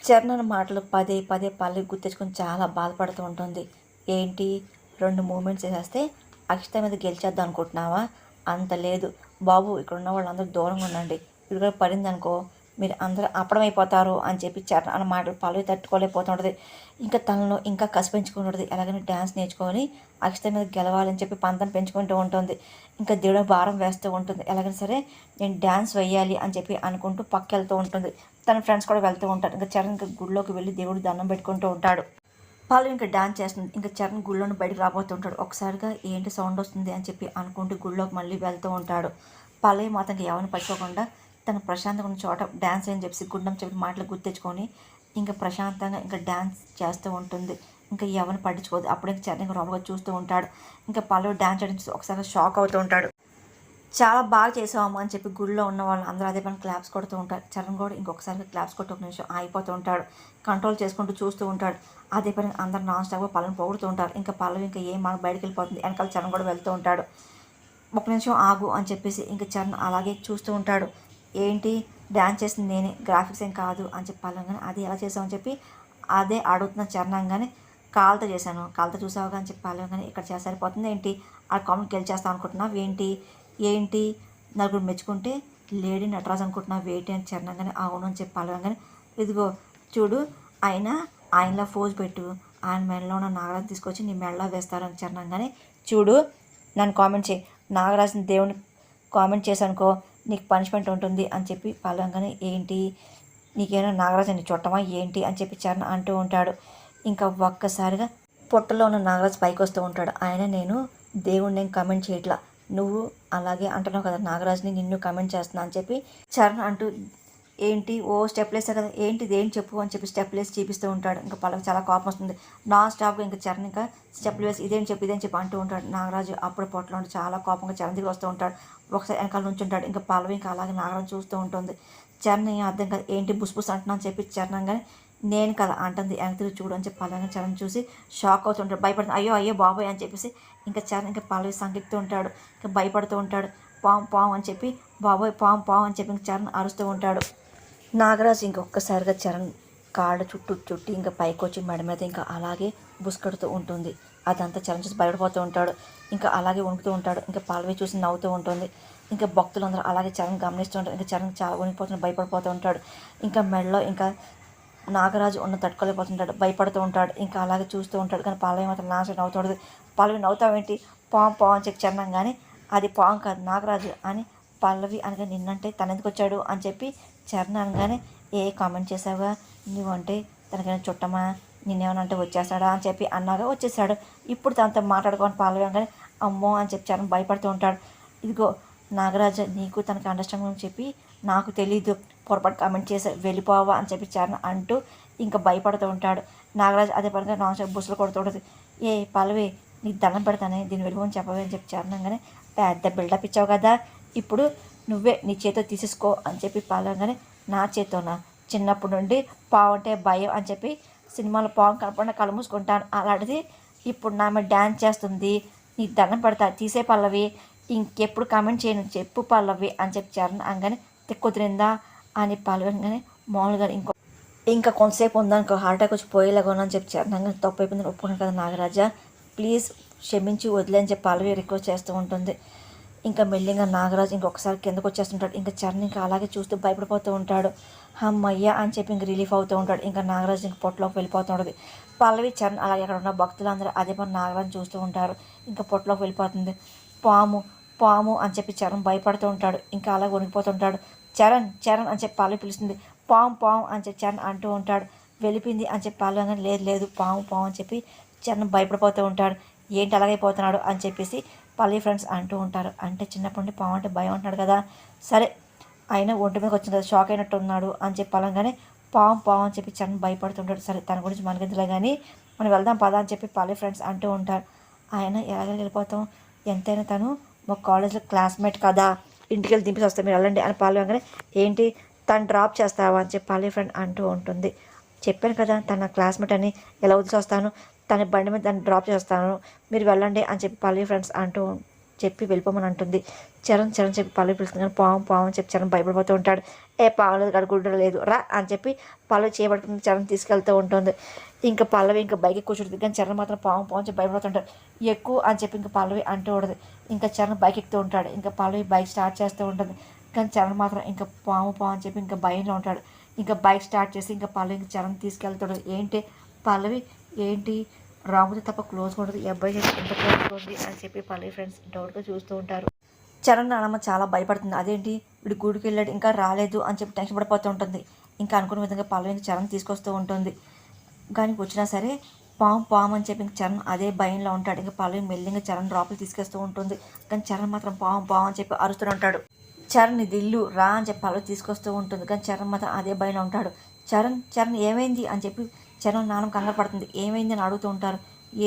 చరణ్ మాటలు పదే పదే పల్లవి గుర్తించుకొని చాలా బాధపడుతూ ఉంటుంది. ఏంటి 2 మూమెంట్స్ వేసేస్తే అక్షిత మీద గెలిచేద్దాం అనుకుంటున్నావా? అంత లేదు బాబు, ఇక్కడ ఉన్న వాళ్ళందరూ దూరంగా ఉండండి. ఇక్కడ పడిందనుకో మీరు అందరూ అప్పడమైపోతారు అని చెప్పి చరణ్ అన్న మాటలు పల్లవి తట్టుకోలేకపోతుంటుంది. ఇంకా తనలో ఇంకా కసి పెంచుకుంటుంది. ఎలాగైనా డ్యాన్స్ నేర్చుకొని అక్షిత మీద గెలవాలని చెప్పి పంతం పెంచుకుంటూ ఉంటుంది. ఇంకా దేవుడు భారం వేస్తూ ఉంటుంది. ఎలాగైనా సరే నేను డ్యాన్స్ వేయాలి అని చెప్పి అనుకుంటూ పక్క వెళ్తూ ఉంటుంది. తన ఫ్రెండ్స్ కూడా వెళ్తూ ఉంటారు. ఇంకా చరణ్ ఇంకా గుడిలోకి వెళ్ళి దేవుడు దండం పెట్టుకుంటూ ఉంటాడు. పల్లవి ఇంకా డాన్స్ చేస్తుంది. ఇంకా చరణ్ గుళ్ళోని బయటకు రాబోతుంటాడు. ఒకసారిగా ఏంటి సౌండ్ వస్తుంది అని చెప్పి అనుకుంటూ గుళ్ళోకి మళ్ళీ వెళ్తూ ఉంటాడు. పల్లవి మాత్రం ఎవరిని పట్టుకోకుండా తన ప్రశాంతంగా ఉన్న చోట డ్యాన్స్ అని చెప్పి గుండం చెప్పి మాటలు గుర్తించుకొని ఇంకా ప్రశాంతంగా ఇంకా డ్యాన్స్ చేస్తూ ఉంటుంది. ఇంకా ఎవరిని పట్టించుకోదు. అప్పుడు ఇంకా చరణ్ ఇంకా రోమగా చూస్తూ ఉంటాడు. ఇంకా పల్లవి డ్యాన్స్ చేయడం చూసి ఒకసారి షాక్ అవుతూ ఉంటాడు. చాలా బాగా చేసాము అని చెప్పి గుడిలో ఉన్న వాళ్ళు అందరూ అదే పని క్లాప్స్ కొడుతూ ఉంటారు. చరణ్ కూడా ఇంకొకసారి క్లాప్స్ కొట్టి ఒక నిమిషం ఆగిపోతూ ఉంటాడు. కంట్రోల్ చేసుకుంటూ చూస్తూ ఉంటాడు. అదే పని అందరు నాన్ స్టాప్గా పల్లవిని పొగుడుతూ ఉంటారు. ఇంకా పల్లవి ఇంకా ఏం మనకు బయటకు వెళ్ళిపోతుంది. వెనకాల చరణ్ కూడా వెళ్తూ ఉంటాడు. ఒక నిమిషం ఆగు అని చెప్పేసి ఇంకా చరణ్ అలాగే చూస్తూ ఉంటాడు. ఏంటి డ్యాన్స్ చేసింది నేనే, గ్రాఫిక్స్ ఏం కాదు అని చెప్పి పల్లవి అది ఎలా చేసామని చెప్పి అదే అడుగుతున్న చరణ్ కానీ కాలుతో చేశాను, కాలుతో చూసావుగా అని చెప్పి పల్లవి కానీ ఇక్కడ చేస్తే సరిపోతుంది ఏంటి, ఆ కామెంట్ గెలిచేస్తాను అనుకుంటున్నావు ఏంటి, ఏంటి నలుగురు మెచ్చుకుంటే లేడీ నటరాజు అనుకుంటున్నావు వేటి అని చరణంగానే అవును అని చెప్పి పల్లవంగానే ఇదిగో చూడు ఆయనలో ఫోజ్ పెట్టు, ఆయన మెడలో ఉన్న నాగరాజు తీసుకొచ్చి నీ మెడలో వేస్తారని చరణంగానే చూడు నన్ను కామెంట్ చేయి, నాగరాజుని దేవుని కామెంట్ చేశానుకో నీకు పనిష్మెంట్ ఉంటుంది అని చెప్పి పల్లవంగానే ఏంటి నీకేమైనా నాగరాజు నీ చుట్టమా ఏంటి అని చెప్పి చరణ్ అంటూ ఉంటాడు. ఇంకా ఒక్కసారిగా పొట్టలో ఉన్న నాగరాజు పైకి వస్తూ ఉంటాడు. ఆయన నేను దేవుడిని నేను కమెంట్ చేయట్లా, నువ్వు అలాగే అంటున్నావు కదా నాగరాజుని నిన్ను కమెంట్ చేస్తున్నా అని చెప్పి చరణ్ అంటూ ఏంటి ఓ స్టెప్ వేస్తా కదా ఏంటి ఇదేం చెప్పు అని చెప్పి స్టెప్ వేసి చూపిస్తూ ఉంటాడు. ఇంకా పల్లవి చాలా కోపం వస్తుంది. నాన్ స్టాప్గా ఇంకా చరణ్ ఇంకా స్టెప్లు వేసి ఇదేం చెప్పి అంటూ ఉంటాడు. నాగరాజు అప్పుడు పొట్టలో ఉండి చాలా కోపంగా చరణ్ దగ్గర వస్తూ ఉంటాడు. ఒకసారి వెనకాల నుంచి ఉంటాడు. ఇంకా పల్లవి ఇంకా అలాగే నాగరాజు చూస్తూ ఉంటుంది. చరణ్ అర్థం కాదు ఏంటి బుస్ అంటున్నా అని చెప్పి చరణ్ కానీ నేను కదా అంటుంది వెనక్కి చూడు అని చెప్పి పల్లవి చరణ్ చూసి షాక్ అవుతుంటాడు. భయపడుతుంది. అయ్యో బాబోయ్ అని చెప్పేసి ఇంకా చరణ్ ఇంకా పల్లవి సంకెక్తూ ఉంటాడు. ఇంకా భయపడుతూ ఉంటాడు. పాము అని చెప్పి బాబోయ్ పాము అని చెప్పి ఇంకా చరణ్ అరుస్తూ ఉంటాడు. నాగరాజు ఇంకొకసారిగా చరణ్ కాళ్ళ చుట్టి ఇంకా పైకి వచ్చి మెడ మీద ఇంకా అలాగే బుస్కడుతూ ఉంటుంది. అదంతా చరణ్ చూసి భయపడిపోతూ ఉంటాడు. ఇంకా అలాగే వణుకుతూ ఉంటాడు. ఇంకా పల్లవి చూసి నవ్వుతూ ఉంటుంది. ఇంకా భక్తులందరూ అలాగే చరణ్ గమనిస్తూ ఉంటారు. ఇంకా చరణ్ చాలా వణికిపోతూ భయపడిపోతూ ఉంటాడు. ఇంకా మెడలో ఇంకా నాగరాజు ఉన్న తట్టుకోలేకపోతుంటాడు. భయపడుతూ ఉంటాడు. ఇంకా అలాగే చూస్తూ ఉంటాడు. కానీ పల్లవి మాత్రం నాగరాజు నవ్వుతాడు. పల్లవి నవ్వుతావేంటి పాము అని చెప్పి చరణం కానీ అది పాము కాదు నాగరాజు అని పల్లవి అనగా నిన్నంటే తను ఎందుకు వచ్చాడు అని చెప్పి చరణ్ అనగానే కామెంట్ చేసావుగా నువ్వంటే తనకైనా చుట్టమా నిన్నేమన్నా అంటే వచ్చేస్తాడా అని చెప్పి అన్నాగా వచ్చేసాడు. ఇప్పుడు తనతో మాట్లాడుకోని పల్లవి అనగానే అమ్మో అని చెప్పి చరణ్ భయపడుతూ ఉంటాడు. ఇదిగో నాగరాజు నీకు తనకి అండర్స్టాండింగ్ చెప్పి నాకు తెలీదు పొరపాటు కామెంట్ చేసి వెళ్ళిపోవా అని చెప్పి చరణ్ అంటూ ఇంకా భయపడుతూ ఉంటాడు. నాగరాజు అదే పరంగా నాన్ స్టాప్ బుస్సులు కొడుతుంటుంది. పల్లవి నీకు దండం పెడతానే దీన్ని వెళ్ళిపోని చెప్పవే అని చెప్పి చరణంగానే పెద్ద బిల్డప్ ఇచ్చావు కదా ఇప్పుడు నువ్వే నీ చేతితో తీసేసుకో అని చెప్పి పల్లవంగానే నా చేత్తోనా చిన్నప్పటి నుండి పావు అంటే భయం అని చెప్పి సినిమాలో పాము కనపడిన కళ్ళు మూసుకుంటాను అలాంటిది ఇప్పుడు నా మీద డ్యాన్స్ చేస్తుంది నీకు దండం పెడతా తీసే పల్లవి ఇంకెప్పుడు కామెంట్ చేయను చెప్పు పల్లవి అని చెప్పి చరణ్ అనగానే కుదిరిందా అని పల్లవంగానే మామూలుగా ఇంకా కొంతసేపు ఉందనుకో హార్ట్ అటాక్ వచ్చి పోయేలాగా అని చెప్పి చరణ్ అనగానే తప్పు అయిపోయిందని ఒప్పుకున్నాను కదా నాగరాజా ప్లీజ్ క్షమించి వదిలేని చెప్పి పల్లవి రిక్వెస్ట్ చేస్తూ ఉంటుంది. ఇంకా మెల్లిగా నాగరాజు ఇంకొకసారి కిందకు వచ్చేస్తుంటాడు. ఇంకా చరణ్ ఇంకా అలాగే చూస్తూ భయపడిపోతూ ఉంటాడు. అమ్మయ్య అని చెప్పి ఇంక రిలీఫ్ అవుతూ ఉంటాడు. ఇంకా నాగరాజు ఇంక పొట్టలోకి వెళ్ళిపోతూ ఉంటుంది. పల్లవి చరణ్ అలాగే అక్కడ ఉన్న భక్తులందరూ అదే పని నాగరాజు చూస్తూ ఉంటారు. ఇంకా పొట్టలోకి వెళ్ళిపోతుంది. పాము అని చెప్పి చరణ్ భయపడుతూ ఉంటాడు. ఇంకా అలాగే వణికిపోతుంటాడు. చరణ్ అని చెప్పి పల్లవి పిలుస్తుంది. పాము అని చెప్పి చరణ్ అంటూ ఉంటాడు. వెళ్ళిపోయింది అని చెప్పి పల్లవి కానీ లేదు పాము అని చెప్పి చరణ్ భయపడిపోతూ ఉంటాడు. ఏంటి అలాగైపోతున్నాడు అని చెప్పేసి పల్లవి ఫ్రెండ్స్ అంటూ ఉంటారు. అంటే చిన్నప్పటి నుండి పాము అంటే భయం అంటున్నాడు కదా సరే ఆయన ఒంటి మీదకి వచ్చింది కదా షాక్ అయినట్టు ఉన్నాడు అని చెప్పి పలంగానే పాము అని చెప్పి చరణ్ భయపడుతుంటాడు. సరే తన గురించి మనకెందులో కానీ మనం వెళ్దాం పదా అని చెప్పి పల్లవి ఫ్రెండ్స్ అంటూ ఉంటారు. ఆయన ఎలాగైనా వెళ్ళిపోతాం ఎంతైనా తను మా కాలేజ్లో క్లాస్మేట్ కదా ఇంటికి వెళ్ళి దింపేసి వస్తాం మీరు వెళ్ళండి అని పల్లవి ఏంటి తను డ్రాప్ చేస్తావా అని చెప్పి పల్లవి ఫ్రెండ్ అంటూ ఉంటుంది. చెప్పాను కదా తన క్లాస్మేట్ అని ఎలా వదిలేసి వస్తాను తన బండి మీద దాన్ని డ్రాప్ చేస్తాను మీరు వెళ్ళండి అని చెప్పి పల్లవి ఫ్రెండ్స్ అంటూ చెప్పి వెళ్ళిపోమని అంటుంది. చరణ్ చరణ్ చెప్పి పల్లవి పిలుస్తుంది, కానీ పాము అని చెప్పి చరణ్ భయపడిపోతూ ఉంటాడు. పాము లేదు కాదు, గుడ్డ లేదు రా అని చెప్పి పల్లవి చేపట్టుకుని చరణ్ తీసుకెళ్తూ ఉంటుంది. ఇంకా పల్లవి ఇంకా బైక్ కూర్చుంటుంది, కానీ చరణ్ మాత్రం పాము అని చెప్పి భయపడుతుంటాడు. ఎక్కువ అని చెప్పి ఇంకా పల్లవి అంటూ ఉండదు. ఇంకా చరణ్ బైక్ ఎక్కుతూ ఉంటాడు. ఇంకా పల్లవి బైక్ స్టార్ట్ చేస్తూ ఉంటుంది, కానీ చరణ్ మాత్రం ఇంకా పాము అని చెప్పి ఇంకా భయంలో ఉంటాడు. ఇంకా బైక్ స్టార్ట్ చేసి ఇంకా పల్లవి ఇంకా చరణ్ తీసుకెళ్తాడు. ఏంటి పల్లవి ఏంటి రాముతో తప్ప క్లోజ్గా ఉంటుంది, ఈ అబ్బాయి ఎంత క్లోజ్గా ఉంది అని చెప్పి పల్లవి ఫ్రెండ్స్ డౌట్గా చూస్తూ ఉంటారు. చరణ్ నానమ్మ చాలా భయపడుతుంది. అదేంటి వీడు గుడికి వెళ్ళాడు ఇంకా రాలేదు అని చెప్పి టెన్షన్ పడిపోతూ ఉంటుంది. ఇంకా అనుకున్న విధంగా పల్లవి చరణ్ తీసుకొస్తూ ఉంటుంది. కానీ వచ్చినా సరే పాము అని చెప్పి ఇంక చరణ్ అదే భయంలో ఉంటాడు. ఇంకా పల్లవి మెల్లిగా చరణ్ లోపలికి తీసుకొస్తూ ఉంటుంది. కానీ చరణ్ మాత్రం పాము అని చెప్పి అరుస్తూ ఉంటాడు. చరణ్ ఇది ఇల్లు రా అని చెప్పి పల్లవి తీసుకొస్తూ ఉంటుంది. కానీ చరణ్ మాత్రం అదే భయంలో ఉంటాడు. చరణ్ ఏమైంది అని చెప్పి చరణ్ నాన్న కంగారు పడుతుంది. ఏమైంది అని అడుగుతూ ఉంటారు.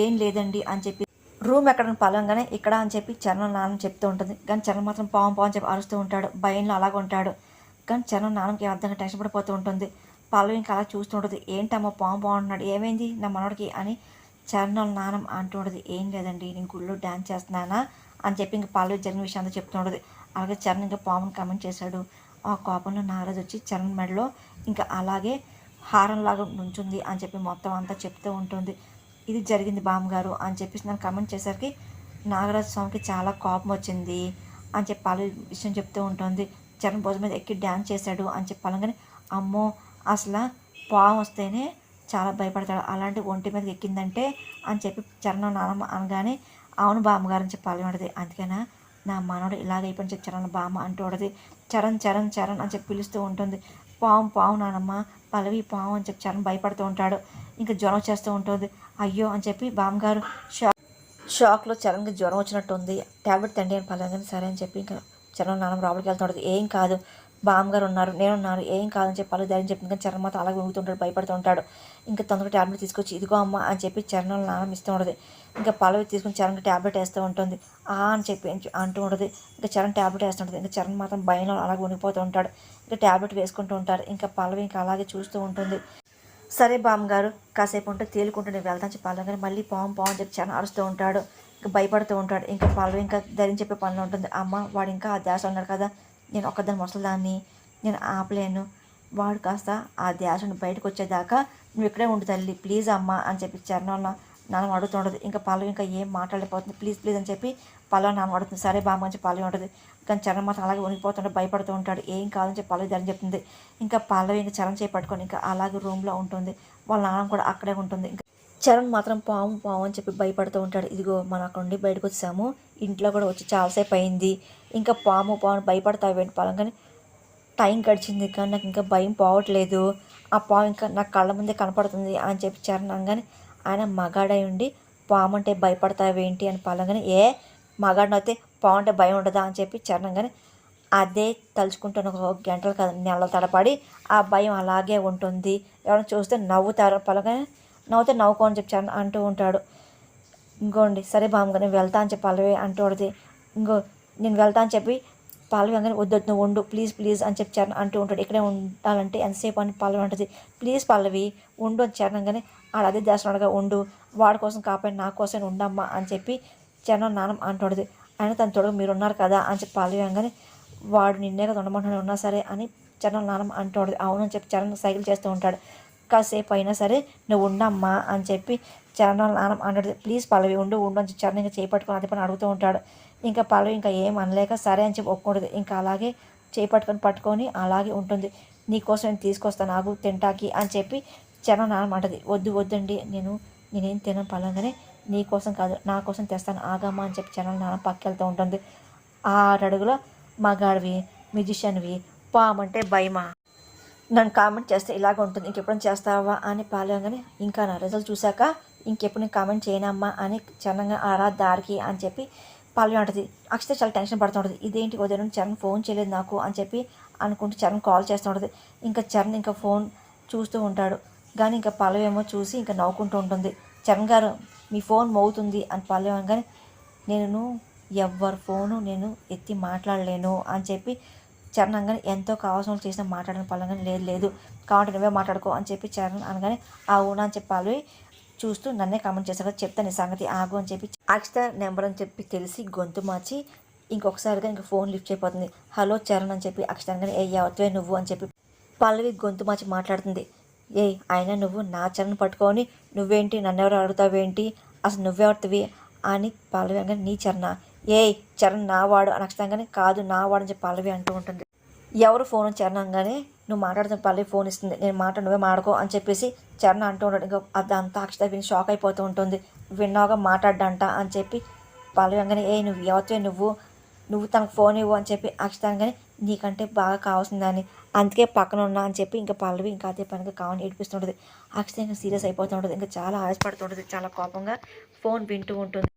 ఏం లేదండి అని చెప్పి రూమ్ ఎక్కడ పలంగానే ఇక్కడ అని చెప్పి చరణ్ నాన్న చెప్తూ ఉంటుంది. కానీ చరణ్ మాత్రం పాము అని చెప్పి అరుస్తూ ఉంటాడు. భయంలో అలాగ ఉంటాడు. కానీ చరణ్ నాన్నకి అర్థంగా టెన్షన్ పడిపోతూ ఉంటుంది. పల్లవి ఇంకా అలా చూస్తూ ఉంటుంది. ఏంటమ్మా పాము అంటున్నాడు, ఏమైంది నా మనోడికి అని చరణ్ నాన్న అంటూ ఉంటుంది. ఏం లేదండి నేను గుళ్ళో డ్యాన్స్ చేస్తున్నానా అని చెప్పి ఇంకా పల్లవి జరిగిన విషయం అంతా చెప్తూ ఉంటుంది. అలాగే చరణ్ ఇంకా పాముని కమెంట్ చేశాడు. ఆ కోపంలో నాగరాజు వచ్చి చరణ్ మెడలో ఇంకా అలాగే హారంలాగా నుంచుంది అని చెప్పి మొత్తం అంతా చెప్తూ ఉంటుంది. ఇది జరిగింది బామ్మగారు అని చెప్పేసి నన్ను కమెంట్ చేసరికి నాగరాజు స్వామికి చాలా కోపం వచ్చింది అని చెప్పి పల్లవి విషయం చెప్తూ ఉంటుంది. చరణ్ భుజం మీద ఎక్కి డ్యాన్స్ చేశాడు అని చెప్పి పలంగానే అమ్మో అసలు పాము వస్తేనే చాలా భయపడతాడు, అలాంటి ఒంటి మీదకి ఎక్కిందంటే అని చెప్పి చరణ్ నానమ్మ అనగానే అవును బామ్మగారు అని చెప్పి పల్లవి ఉంటుంది. అందుకైనా నా మనోడు ఇలాగైపోయి చెప్పి చరణ్ బామ్మ అంటూ ఉంటుంది. చరణ్ చరణ్ చరణ్ అని చెప్పి పిలుస్తూ ఉంటుంది. పాము నానమ్మ పల్లవి పాము అని చెప్పి చరణ్ భయపడుతూ ఉంటాడు. ఇంకా జ్వరం వచ్చేస్తూ ఉంటుంది. అయ్యో అని చెప్పి బామ్మగారు షాక్లో చరణ్కి జ్వరం వచ్చినట్టు ఉంది, ట్యాబ్లెట్ తండి అని పల్లవి సరే అని చెప్పి ఇంకా చరణ్ నాన్నమ్మ లోపలికి వెళ్తుంటుంది. ఏం కాదు బామ్మగారు ఉన్నారు నేనున్నారు ఏం కాదని చెప్పి పల్లవి ధైర్యం చెప్పింది. కానీ చరణ్ మాత్రం అలాగే ఊగుతుంటాడు, భయపడుతూ ఉంటాడు. ఇంకా తొందరగా ట్యాబ్లెట్ తీసుకొచ్చి ఇదిగో అమ్మ అని చెప్పి చరణ్ నాన్నమ్మ ఇస్తూ ఉంటుంది. ఇంకా పల్లవి తీసుకుని చరణ్కి ట్యాబ్లెట్ వేస్తూ ఉంటుంది. అని చెప్పి అంటూ ఉంటుంది. ఇంకా చరణ్ ట్యాబ్లెట్ వేస్తుంటుంది. ఇంకా చరణ్ మాత్రం భయంలో అలాగే ఉనిపోతూ ఉంటాడు. ఇంకా ట్యాబ్లెట్ వేసుకుంటూ ఉంటారు. ఇంకా పల్లవి ఇంకా అలాగే చూస్తూ ఉంటుంది. సరే బామ్మగారు కాసేపు ఉంటే తేలుకుంటూ నేను వెళ్తాను చెప్పి పల్లవి కానీ మళ్ళీ పాము అని చెప్పి చరణ్ అరుస్తూ ఉంటాడు. ఇంకా భయపడుతూ ఉంటాడు. ఇంకా పల్లవి ఇంకా ధైర్యం చెప్పే పనిలో ఉంటుంది. అమ్మ వాడు ఇంకా ఆ ధ్యాస ఉన్నాడు కదా, నేను ఒక్కదాన్ని ముసలిదాన్ని నేను ఆపలేను, వాడు కాస్త ఆ ధ్యాస బయటకు వచ్చేదాకా నువ్వు ఇక్కడే ఉండు తల్లి ప్లీజ్ అమ్మ అని చెప్పి చరణ్ నాన్న అడుగుతుంటుంది. ఇంకా పల్లవి ఇంకా ఏం మాట్లాడలేకపోతుంది. ప్లీజ్ అని చెప్పి పల్లవి నాన్న అడుగుతుంది. సరే బామ్మ అని చెప్పి పల్లవి ఉంటుంది. కానీ చరణ్ మాత్రం అలాగే ఉనికిపోతుంటే భయపడుతూ ఉంటాడు. ఏం కాదని చెప్పి పల్లవి ధైర్యం చెప్తుంది. ఇంకా పల్లవి ఇంకా చరణ్ చేపట్టుకొని ఇంకా అలాగే రూమ్లో ఉంటుంది. వాళ్ళ నాన్న కూడా అక్కడే ఉంటుంది. ఇంకా చరణ్ మాత్రం పాము అని చెప్పి భయపడుతూ ఉంటాడు. ఇదిగో మనం అక్కడ నుండి బయటకు వచ్చాము, ఇంట్లో కూడా వచ్చి చాలాసేపు అయింది, ఇంకా పాము భయపడతావేంటి పలంగానే టైం గడిచింది కానీ నాకు ఇంకా భయం పోవట్లేదు, ఆ పాము ఇంకా నాకు కళ్ళ ముందే కనపడుతుంది అని చెప్పి చరణ్ అనగానే ఆయన మగాడై ఉండి పాము అంటే భయపడతావేంటి అని పలంగానే మగాడినైతే పాము అంటే భయం ఉండదా అని చెప్పి చరణ్ అనగానే అదే తలుచుకుంటున్న ఒక గంటలు కదా నెల తడపడి ఆ భయం అలాగే ఉంటుంది, ఎవరైనా చూస్తే నవ్వుతారు పలంగానే నవ్వుతే నవ్వుకో అని చెప్పి చరణ్ అంటూ ఉంటాడు. ఇంకోండి సరే బామ్మగారు నేను వెళ్తా అని చెప్పి పల్లవి అంటూ ఉంటుంది. ఇంకో నేను వెళ్తా అని చెప్పి పల్లవి అనగానే వద్దు నువ్వు ఉండు ప్లీజ్ అని చెప్పి చరణ్ అంటూ ఉంటాడు. ఇక్కడే ఉండాలంటే ఎంతసేపు అని పల్లవి అంటుంది. ప్లీజ్ పల్లవి ఉండు అని చరణ్ అనగానే ఆడు అదే చేస్తున్నాడుగా ఉండు, వాడి కోసం కాపాడి నా కోసం ఉండమ్మా అని చెప్పి చరణ్ నాన్న అంటుంది. ఆయన తన తోడుగా మీరు ఉన్నారు కదా అని చెప్పి పల్లవి అనగానే వాడు నిన్నే కదా ఉండమంటున్నాడు ఉన్నా సరే అని చరణ్ నాన్న అంటుంది. అవును అని చెప్పి చరణ్ సైకిల్ చేస్తూ ఉంటాడు. కాసేపు అయినా సరే నువ్వు ఉండమ్మా అని చెప్పి చరణ్ నాన్న అంటాడు. ప్లీజ్ పల్లవి ఉండు అని చెప్పి చరణ్ ఇంకా చేపట్టుకొని అదే పని అడుగుతూ ఉంటాడు. ఇంకా పల్లవి ఇంకా ఏం అనలేక సరే అని చెప్పి ఒప్పుకుంటుంది. ఇంకా అలాగే పట్టుకొని అలాగే ఉంటుంది. నీకోసం నేను తీసుకొస్తాను ఆగు తింటాకి అని చెప్పి చరణ్ నాన్న అంటది. వద్దండి నేనేం తినను పలంగానే నీకోసం కాదు నా కోసం తెస్తాను ఆగమ్మా అని చెప్పి చరణ్ నాన్న పక్కెళ్తూ ఉంటుంది. 6 అడుగుల మగాడివి మ్యూజిషియన్వి పామంటే భయమా, నన్ను కామెంట్ చేస్తే ఇలాగ ఉంటుంది ఇంకెప్పుడైనా చేస్తావా అని పాలంగానే ఇంకా నా రిజల్ట్ చూశాక ఇంకెప్పుడు నేను కామెంట్ చేయనమ్మా అని చరణంగా ఆరా దారికి అని చెప్పి పల్లవి అంటది. అక్షత చాలా టెన్షన్ పడుతుంటుంది. ఇదేంటి ఉదయం నుండి చరణ్ ఫోన్ చేయలేదు నాకు అని చెప్పి అనుకుంటూ చరణ్ కాల్ చేస్తూ ఉంటుంది. ఇంకా చరణ్ ఇంకా ఫోన్ చూస్తూ ఉంటాడు. కానీ ఇంకా పల్లవి ఏమో చూసి ఇంకా నవ్వుకుంటూ ఉంటుంది. చరణ్ గారు మీ ఫోన్ మోగుతుంది అని పల్లవి అనగానే నేను ఎవరి ఫోను నేను ఎత్తి మాట్లాడలేను అని చెప్పి చరణ్ అనగానే ఎంతో కావాల్సిన చేసిన మాట్లాడిన పల్లవి లేదు కావాలంటే నువ్వే మాట్లాడుకో అని చెప్పి చరణ్ అనగానే అవునా అని చెప్పి పల్లవి చూస్తూ నన్నే కామెంట్ చేశారు కదా, చెప్తాను నీ సంగతి ఆగు అని చెప్పి అక్షిత నెంబర్ అని చెప్పి తెలిసి గొంతు మార్చి ఇంకొకసారిగా ఇంక ఫోన్ లిఫ్ట్ అయిపోతుంది. హలో చరణ్ అని చెప్పి అక్షిత అనగానే ఏ ఎవరివే నువ్వు అని చెప్పి పల్లవి గొంతు మార్చి మాట్లాడుతుంది. ఏయ్ అయినా నువ్వు నా చరణ్ పట్టుకొని నువ్వేంటి నన్నెవరు అడుగుతావేంటి, అసలు నువ్వెవరివి అని పల్లవి అనగానే నీ చరణ, ఏయ్ చరణ్ నా వాడు అని అక్షిత అనగానే కాదు నా వాడు అని చెప్పి పల్లవి అంటూ ఉంటుంది. ఎవరు ఫోన్ చరణ్ అనగానే నువ్వు మాట్లాడుతున్న పల్లవి ఫోన్ ఇస్తుంది, నేను నువ్వే మాడుకో అని చెప్పేసి చరణ్ అంటూ ఉంటాడు. ఇంకా అదంతా అక్షిత విని షాక్ అయిపోతూ ఉంటుంది. విన్నావుగా మాట్లాడ్డంట అని చెప్పి పల్లవి అనగానే ఏ నువ్వు ఎవరివే నువ్వు తనకు ఫోన్ ఇవ్వు అని చెప్పి అక్షిత అనగానే నీకంటే బాగా కావాల్సిందని అందుకే పక్కన ఉన్నా అని చెప్పి ఇంకా పల్లవి ఇంకా అదే పనిగా కావాలని ఏడిపిస్తుంటుంది. అక్షిత ఇంకా సీరియస్ అయిపోతూ ఉంటుంది. ఇంకా చాలా ఆశపడుతుంటుంది, చాలా కోపంగా ఫోన్ వింటూ ఉంటుంది.